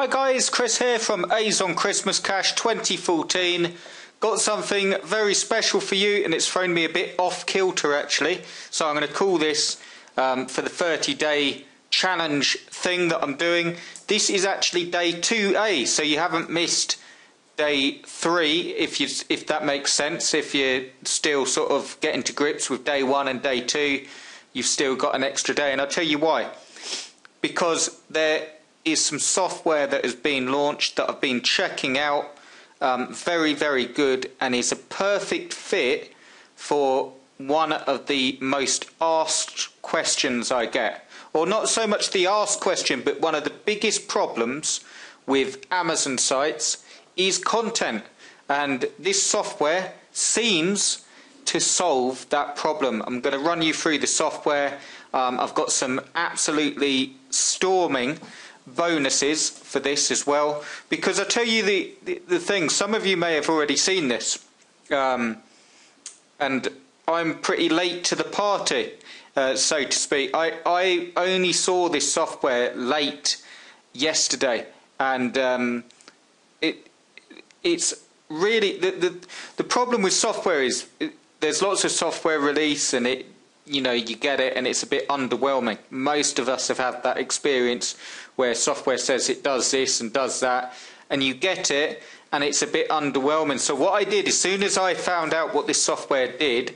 Hi guys, Chris here from A's on Christmas Cash 2014. Got something very special for you, and it's thrown me a bit off kilter actually. So I'm going to call this for the 30-day challenge thing that I'm doing. This is actually day 2A, so you haven't missed day 3 if that makes sense. If you're still sort of getting to grips with day 1 and day 2, you've still got an extra day, and I'll tell you why. Because there is some software that has been launched that I've been checking out, very good, and is a perfect fit for one of the most asked questions I get, or not so much the asked question, but one of the biggest problems with Amazon sites is content, and this software seems to solve that problem. I'm going to run you through the software. I've got some absolutely storming bonuses for this as well, because I tell you the thing, some of you may have already seen this, and I'm pretty late to the party, so to speak. I only saw this software late yesterday, and it's really the problem with software is there's lots of software release, and you get it and it's a bit underwhelming. Most of us have had that experience where software says it does this and does that, and you get it and it's a bit underwhelming. So what I did, as soon as I found out what this software did,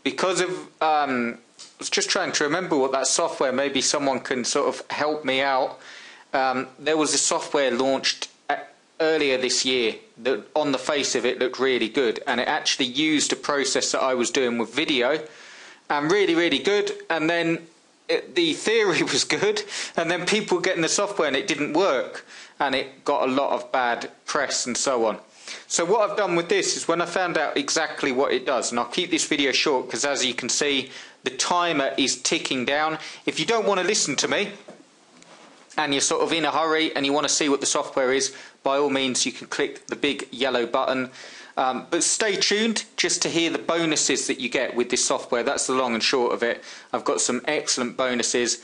because of I was just trying to remember what that software, maybe someone can sort of help me out. There was a software launched earlier this year that on the face of it looked really good, and it actually used a process that I was doing with video, and really good, and then the theory was good, and then people getting the software and it didn't work, and it got a lot of bad press and so on. So what I've done with this is, when I found out exactly what it does, and I'll keep this video short because as you can see the timer is ticking down. If you don't want to listen to me and you're sort of in a hurry and you want to see what the software is, by all means you can click the big yellow button. But stay tuned just to hear the bonuses that you get with this software. That's the long and short of it. I've got some excellent bonuses,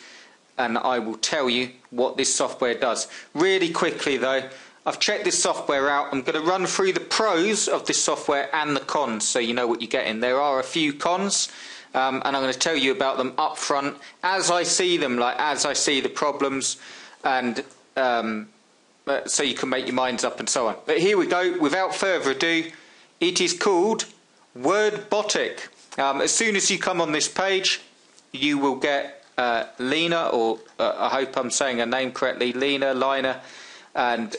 and I will tell you what this software does. Really quickly though, I've checked this software out. I'm going to run through the pros of this software and the cons, so you know what you're getting. There are a few cons, and I'm going to tell you about them up front as I see them, like as I see the problems, and so you can make your minds up and so on. But here we go, without further ado. It is called Botic. As soon as you come on this page, you will get Lena, or I hope I'm saying her name correctly, Lina, and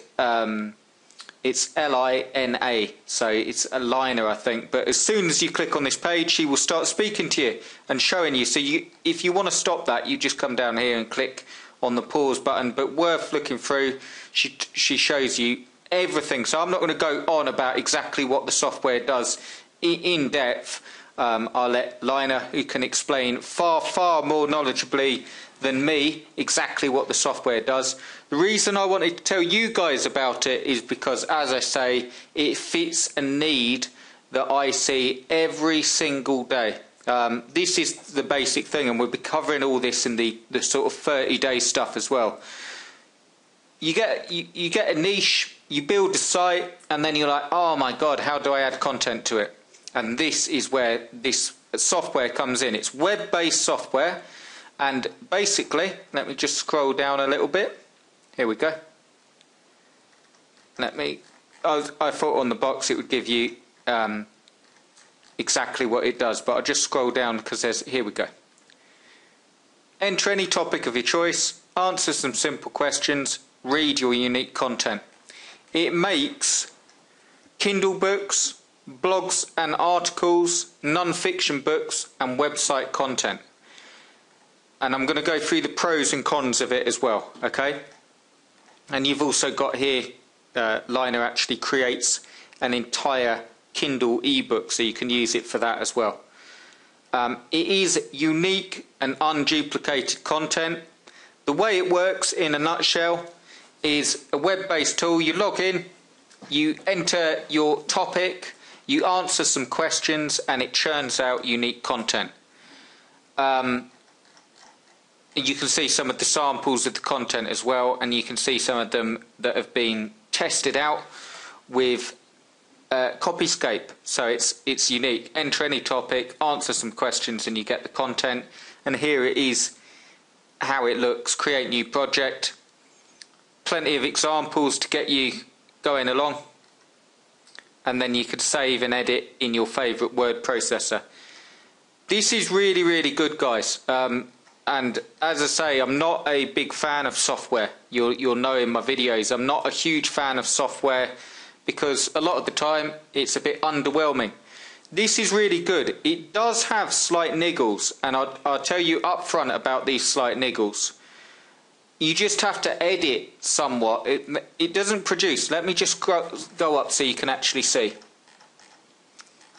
it's Lina, so it's a Lina, I think. But as soon as you click on this page, she will start speaking to you and showing you. So if you want to stop that, you just come down here and click on the pause button. But worth looking through. She shows you everything, so I'm not going to go on about exactly what the software does in depth. I'll let Lina, who can explain far more knowledgeably than me exactly what the software does. The reason I wanted to tell you guys about it is because, as I say, it fits a need that I see every single day. This is the basic thing, and we'll be covering all this in the sort of 30-day stuff as well. You get a niche, you build a site, and then you're like, oh my god, how do I add content to it? And this is where this software comes in. It's web-based software, and basically, let me just scroll down a little bit. Here we go. I thought on the box it would give you exactly what it does, but I'll just scroll down because here we go. Enter any topic of your choice, answer some simple questions, read your unique content. It makes Kindle books, blogs and articles, non-fiction books and website content. And I'm going to go through the pros and cons of it as well, okay? And you've also got here, Lina actually creates an entire Kindle ebook, so you can use it for that as well. It is unique and unduplicated content. The way it works in a nutshell is a web-based tool. You log in, you enter your topic, you answer some questions, and it churns out unique content. you can see some of the samples of the content as well, and you can see some of them that have been tested out with Copyscape. So it's unique. Enter any topic, answer some questions, and you get the content. And here it is, how it looks. Create new project. Plenty of examples to get you going along. And then you could save and edit in your favourite word processor. This is really, really good, guys. And as I say, I'm not a big fan of software. You'll know in my videos, I'm not a huge fan of software because a lot of the time it's a bit underwhelming. This is really good. It does have slight niggles, and I'll tell you up front about these slight niggles. You just have to edit somewhat. It doesn't produce. Let me just go up so you can actually see.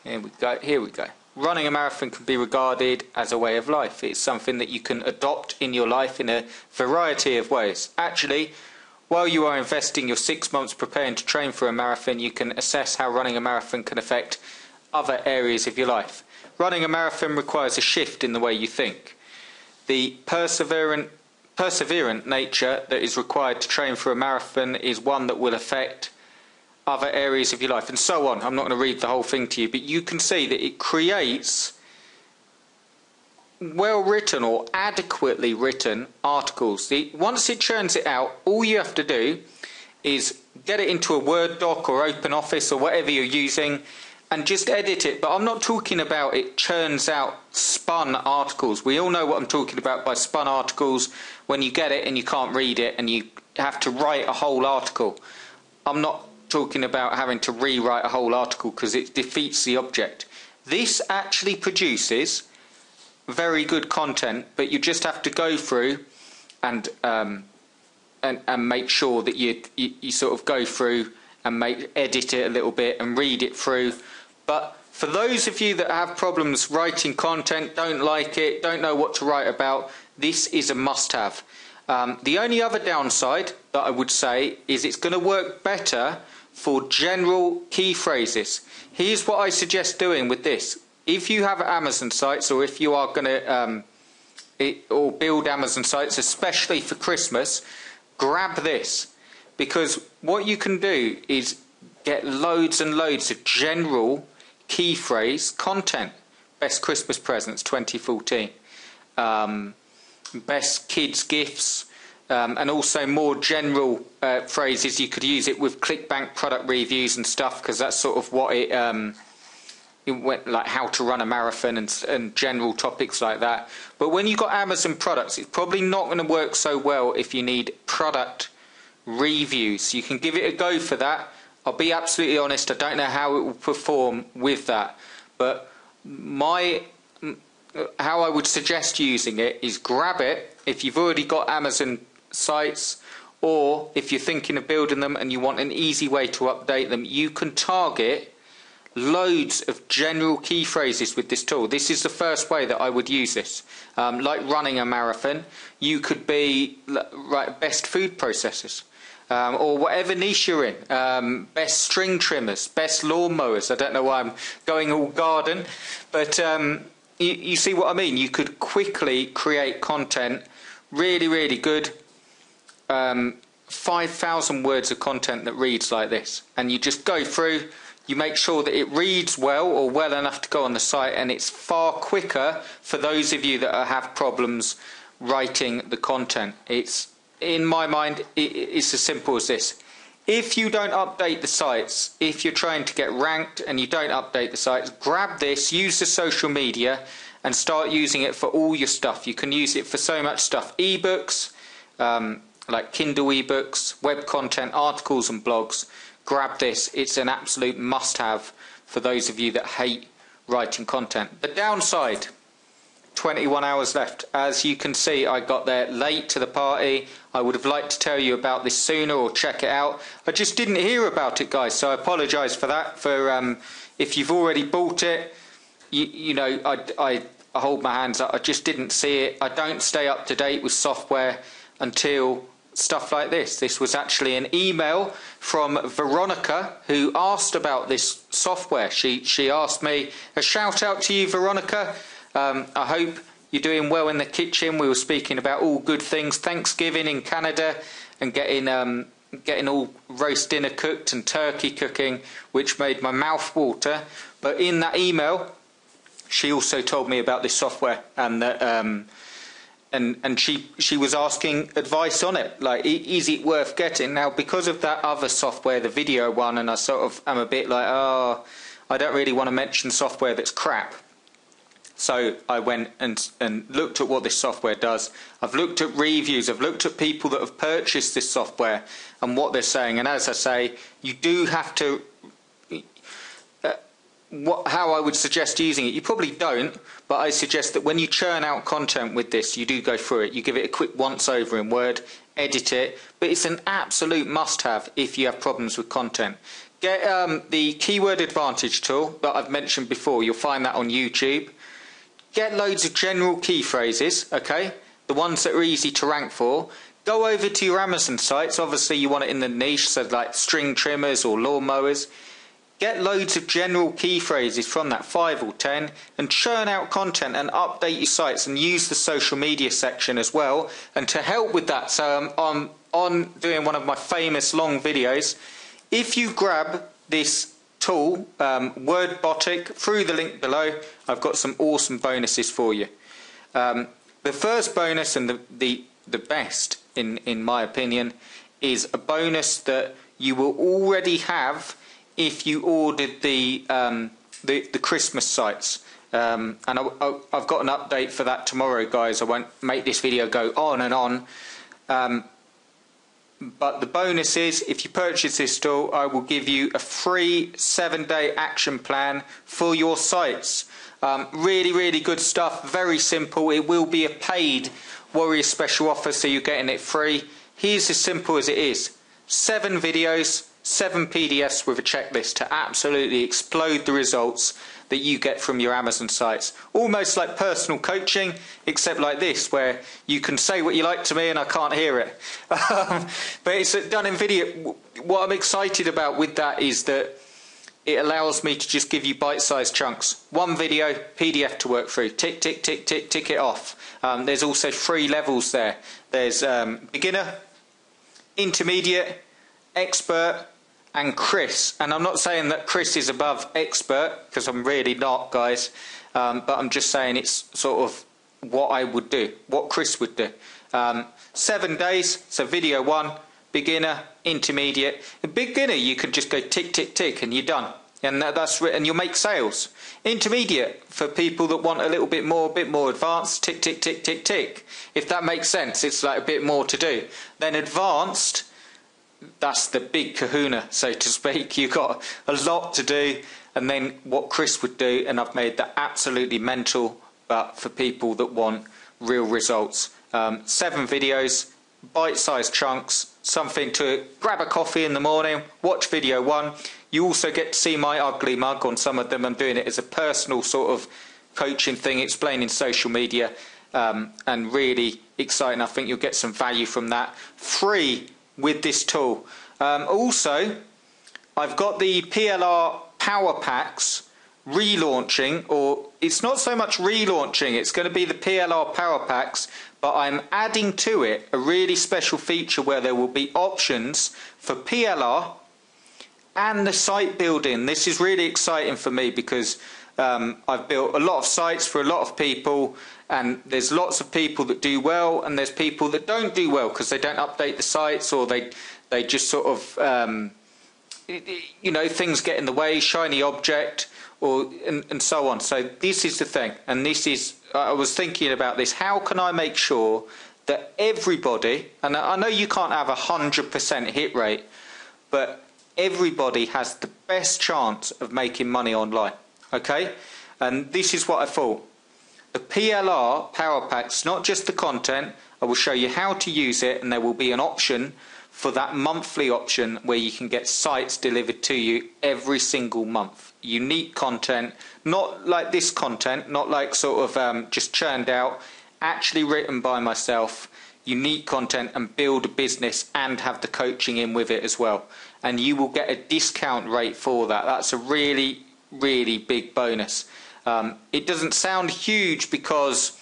Here we go. Here we go. Running a marathon can be regarded as a way of life. It's something that you can adopt in your life in a variety of ways. Actually, while you are investing your 6 months preparing to train for a marathon, you can assess how running a marathon can affect other areas of your life. Running a marathon requires a shift in the way you think. The perseverant nature that is required to train for a marathon is one that will affect other areas of your life, and so on. I'm not going to read the whole thing to you, but you can see that it creates well written or adequately written articles. Once it churns it out, all you have to do is get it into a Word doc or Open Office or whatever you're using and just edit it. But I'm not talking about it churns out spun articles. We all know what I'm talking about by spun articles, when you get it and you can't read it and you have to write a whole article. I'm not talking about having to rewrite a whole article because it defeats the object. This actually produces very good content, but you just have to go through and make sure that you sort of go through and edit it a little bit and read it through. But for those of you that have problems writing content, don't like it, don't know what to write about, this is a must-have. The only other downside that I would say is it's going to work better for general key phrases. Here's what I suggest doing with this. If you have Amazon sites, or if you are going to or build Amazon sites, especially for Christmas, grab this, because what you can do is get loads and loads of general key phrase content. Best Christmas presents 2014, best kids gifts, and also more general phrases. You could use it with ClickBank product reviews and stuff, because that's sort of what it went, like how to run a marathon and general topics like that. But when you've got Amazon products, it's probably not going to work so well if you need product reviews. You can give it a go for that. I'll be absolutely honest, I don't know how it will perform with that, but how I would suggest using it is grab it if you've already got Amazon sites, or if you're thinking of building them and you want an easy way to update them. You can target loads of general key phrases with this tool. This is the first way that I would use this. Like running a marathon, you could be best food processors, or whatever niche you're in, best string trimmers, best lawnmowers. I don't know why I'm going all garden, but you see what I mean. You could quickly create content, really, really good, 5,000 words of content that reads like this, and you just go through, you make sure that it reads well, or well enough to go on the site, and it's far quicker for those of you that have problems writing the content. It's, in my mind, it's as simple as this. If you don't update the sites, if you're trying to get ranked and you don't update the sites, grab this, use the social media and start using it for all your stuff. You can use it for so much stuff. Ebooks, like Kindle ebooks, web content, articles and blogs. Grab this. It's an absolute must-have for those of you that hate writing content. The downside, 21 hours left. As you can see, I got there late to the party. I would have liked to tell you about this sooner or check it out. I just didn't hear about it, guys, so I apologise for that. For if you've already bought it, you know, I hold my hands up. I just didn't see it. I don't stay up to date with software until stuff like this. This was actually an email from Veronica, who asked about this software. She asked me. A shout out to you, Veronica. I hope you're doing well in the kitchen. We were speaking about all good things. Thanksgiving in Canada and getting all roast dinner cooked and turkey cooking, which made my mouth water. But in that email, she also told me about this software, and that and she was asking advice on it, like, is it worth getting? Now, because of that other software, the video one, and I sort of am a bit like, oh, I don't really want to mention software that's crap. So I went and looked at what this software does. I've looked at reviews, I've looked at people that have purchased this software and what they're saying. And as I say, you do have to, how I would suggest using it, you probably don't, but I suggest that when you churn out content with this, you do go through it. You give it a quick once over in Word, edit it, but it's an absolute must-have if you have problems with content. Get the Keyword Advantage tool that I've mentioned before. You'll find that on YouTube. Get loads of general key phrases, okay? The ones that are easy to rank for. Go over to your Amazon sites. Obviously, you want it in the niche, so like string trimmers or lawnmowers. Get loads of general key phrases from that, 5 or 10, and churn out content and update your sites, and use the social media section as well. And to help with that, so I'm on doing one of my famous long videos. If you grab this tool, Word Botic, through the link below, I've got some awesome bonuses for you. The first bonus, and the best in my opinion, is a bonus that you will already have if you ordered the Christmas sites. And I've got an update for that tomorrow, guys. I won't make this video go on and on. But the bonus is, if you purchase this tool, I will give you a free 7-day action plan for your sites. Really, really good stuff. Very simple. It will be a paid Warrior Special offer, so you're getting it free. Here's as simple as it is. 7 videos, 7 PDFs with a checklist to absolutely explode the results that you get from your Amazon sites. Almost like personal coaching, except like this, where you can say what you like to me and I can't hear it. But it's done in video. What I'm excited about with that is that it allows me to just give you bite-sized chunks. 1 video, PDF to work through. Tick, tick, tick, tick, tick it off. There's also 3 levels there. There's beginner, intermediate, expert, and Chris. And I'm not saying that Chris is above expert, because I'm really not, guys. But I'm just saying it's sort of what I would do, what Chris would do. 7 days, so video 1, beginner, intermediate. In beginner, you can just go tick, tick, tick, and you're done. And and you'll make sales. Intermediate, for people that want a little bit more advanced, tick, tick, tick, tick, tick. If that makes sense, it's like a bit more to do. Then advanced, that's the big kahuna, so to speak. You've got a lot to do. And then what Chris would do, and I've made that absolutely mental, but for people that want real results. 7 videos, bite-sized chunks, something to grab a coffee in the morning, watch video 1. You also get to see my ugly mug on some of them. I'm doing it as a personal sort of coaching thing, explaining social media, and really exciting. I think you'll get some value from that. Free with this tool. Also, I've got the PLR Power Packs relaunching, or it's not so much relaunching, it's going to be the PLR Power Packs, but I'm adding to it a really special feature where there will be options for PLR and the site building. This is really exciting for me because I've built a lot of sites for a lot of people, and there's lots of people that do well and there's people that don't do well because they don't update the sites, or they just sort of you know, things get in the way, shiny object, or and so on. So this is the thing, and this is, I was thinking about this, how can I make sure that everybody, and I know you can't have 100% hit rate, but everybody has the best chance of making money online, okay? And this is what I thought. The PLR Power Packs, not just the content, I will show you how to use it, and there will be an option for that monthly option where you can get sites delivered to you every single month. Unique content, not like this content, not like sort of just churned out, actually written by myself, unique content, and build a business and have the coaching in with it as well. And you will get a discount rate for that. That's a really, really big bonus. It doesn't sound huge because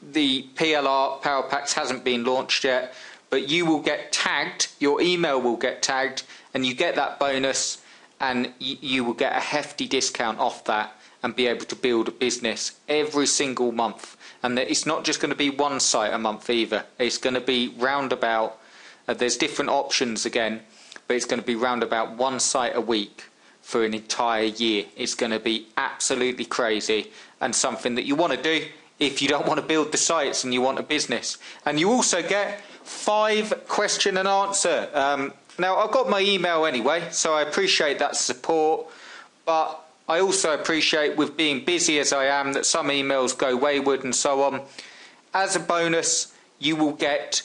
the PLR Power Packs hasn't been launched yet, but you will get tagged, your email will get tagged, and you get that bonus, and you will get a hefty discount off that and be able to build a business every single month. And it's not just going to be one site a month either. It's going to be roundabout, there's different options again, but it's going to be roundabout one site a week for an entire year. It's going to be absolutely crazy, and something that you want to do if you don't want to build the sites and you want a business. And you also get 5 question and answer. Now, I've got my email anyway, so I appreciate that support, but I also appreciate, with being busy as I am, that some emails go wayward and so on. As a bonus, you will get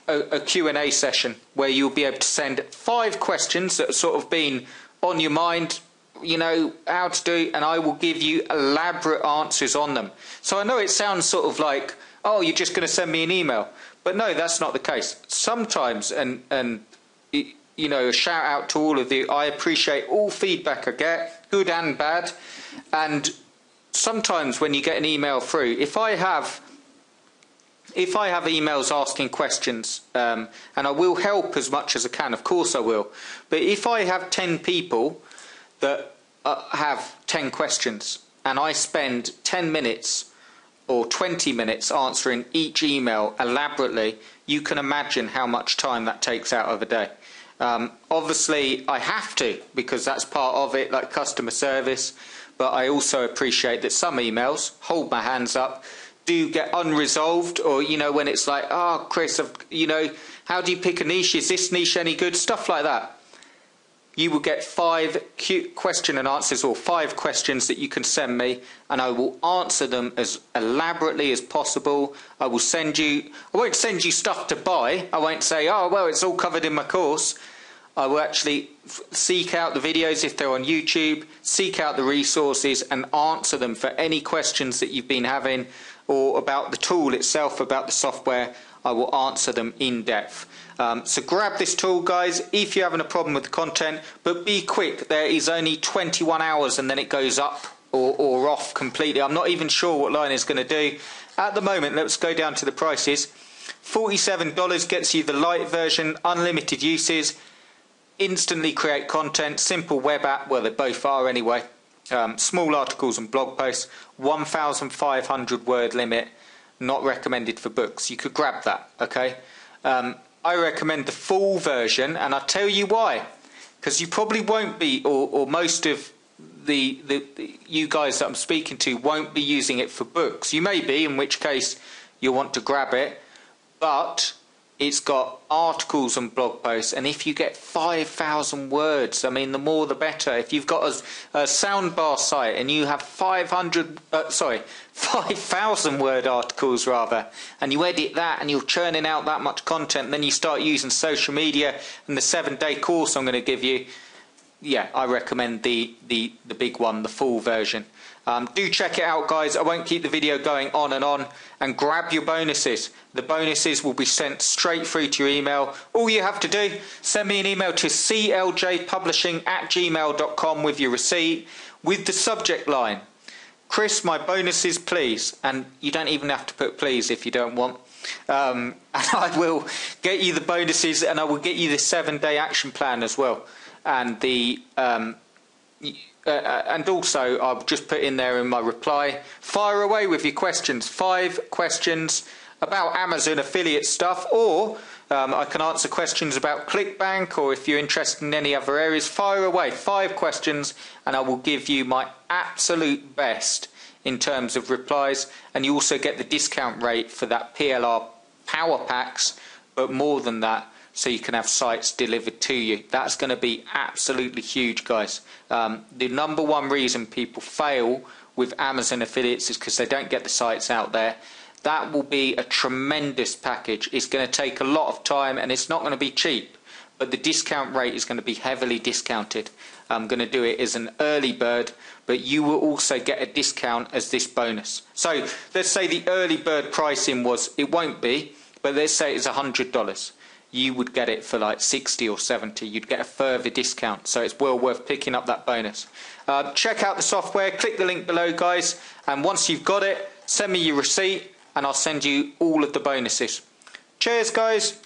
a Q&A session where you'll be able to send 5 questions that have sort of been on your mind, you know, how to do, and I will give you elaborate answers on them. So I know it sounds sort of like, oh, you're just going to send me an email. But no, that's not the case. Sometimes, and you know, a shout out to all of you, I appreciate all feedback I get, good and bad. And sometimes when you get an email through, if I have emails asking questions, and I will help as much as I can, of course I will, but if I have 10 people that have 10 questions and I spend 10 minutes or 20 minutes answering each email elaborately, you can imagine how much time that takes out of a day. Obviously I have to, because that's part of it, like customer service, but I also appreciate that some emails, hold my hands up, do get unresolved, or, you know, when it's like, oh, Chris, you know, how do you pick a niche? Is this niche any good? Stuff like that. You will get 5 question and answers, or 5 questions that you can send me, and I will answer them as elaborately as possible. I will send you, I won't send you stuff to buy. I won't say, oh, well, it's all covered in my course. I will actually seek out the videos if they're on YouTube, seek out the resources and answer them for any questions that you've been having, or about the tool itself, about the software. I will answer them in depth. So grab this tool, guys, if you're having a problem with the content, but be quick. There is only 21 hours and then it goes up or off completely. I'm not even sure what Line is going to do. At the moment, let's go down to the prices. $47 gets you the light version, unlimited uses, instantly create content, simple web app, well, they both are anyway. Small articles and blog posts, 1,500 word limit, not recommended for books. You could grab that, okay? I recommend the full version, and I'll tell you why. Because you probably won't be, or most of the you guys that I'm speaking to won't be using it for books. You may be, in which case you'll want to grab it, but it's got articles and blog posts, and if you get 5,000 words, I mean, the more the better. If you've got a soundbar site and you have 5,000 word articles rather, and you edit that and you're churning out that much content, and then you start using social media and the 7-day course I'm going to give you, yeah, I recommend the big one, the full version. Do check it out, guys. I won't keep the video going on, and grab your bonuses. The bonuses will be sent straight through to your email. All you have to do, send me an email to cljpublishing@gmail.com with your receipt, with the subject line, Chris, my bonuses, please. And you don't even have to put please if you don't want. And I will get you the bonuses, and I will get you the 7-day action plan as well. And the and also I'll just put in there in my reply, fire away with your questions. 5 questions about Amazon affiliate stuff, or I can answer questions about ClickBank, or if you're interested in any other areas, fire away. 5 questions and I will give you my absolute best in terms of replies. And you also get the discount rate for that PLR Power Packs, but more than that, so you can have sites delivered to you. That's going to be absolutely huge, guys. The #1 reason people fail with Amazon affiliates is because they don't get the sites out there. That will be a tremendous package. It's going to take a lot of time, and it's not going to be cheap, but the discount rate is going to be heavily discounted. I'm going to do it as an early bird, but you will also get a discount as this bonus. So let's say the early bird pricing was, it won't be, but let's say it's $100. You would get it for like 60 or 70. You'd get a further discount, so it's well worth picking up that bonus. Check out the software, click the link below, guys, and once you've got it, send me your receipt, and I'll send you all of the bonuses. Cheers guys.